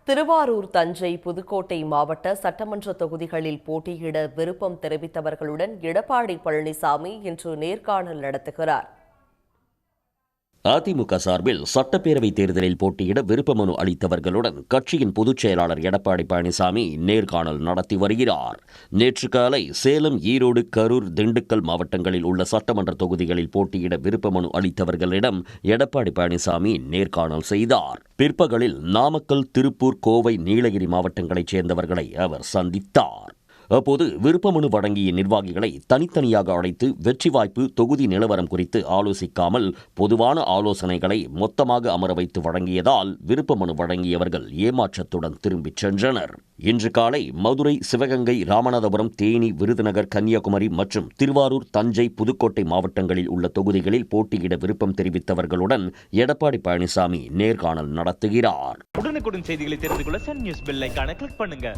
திருவாரூர், தஞ்சை, புதுக்கோட்டை மாவட்ட சட்டமன்ற தொகுதிகளில் போட்டியிட விருப்பம் தெரிவித்தவர்களுடன் எடப்பாடி பழனிசாமி இன்று நேர்காணல் நடத்துகிறார். அதிமுக சார்பில் சட்டப்பேரவைத் தேர்தலில் போட்டியிட விருப்ப மனு அளித்தவர்களுடன் கட்சியின் பொதுச் செயலாளர் எடப்பாடி பழனிசாமி நேர்காணல் நடத்தி வருகிறார். நேற்று காலை சேலம், ஈரோடு, கரூர், திண்டுக்கல் மாவட்டங்களில் உள்ள சட்டமன்ற தொகுதிகளில் போட்டியிட விருப்ப மனு அளித்தவர்களிடம் எடப்பாடி பழனிசாமி நேர்காணல் செய்தார். பிற்பகலில் நாமக்கல், திருப்பூர், கோவை, நீலகிரி மாவட்டங்களைச் சேர்ந்தவர்களை அவர் சந்தித்தார். அப்போது விருப்ப மனு வழங்கிய நிர்வாகிகளை தனித்தனியாக அழைத்து வெற்றி வாய்ப்பு, தொகுதி நிலவரம் குறித்து ஆலோசிக்காமல் பொதுவான ஆலோசனைகளை மொத்தமாக அமர வைத்து வழங்கியதால் விருப்ப மனு வழங்கியவர்கள் ஏமாற்றத்துடன் திரும்பிச் சென்றனர். இன்று காலை மதுரை, சிவகங்கை, ராமநாதபுரம், தேனி, விருதுநகர், கன்னியாகுமரி மற்றும் திருவாரூர், தஞ்சை, புதுக்கோட்டை மாவட்டங்களில் உள்ள தொகுதிகளில் போட்டியிட விருப்பம் தெரிவித்தவர்களுடன் எடப்பாடி பழனிசாமி நேர்காணல் நடத்துகிறார். உடனுக்குடன் செய்திகளை தெரிந்து கொள்ள சன் நியூஸ் பெல் ஐகானை கிளிக் பண்ணுங்க.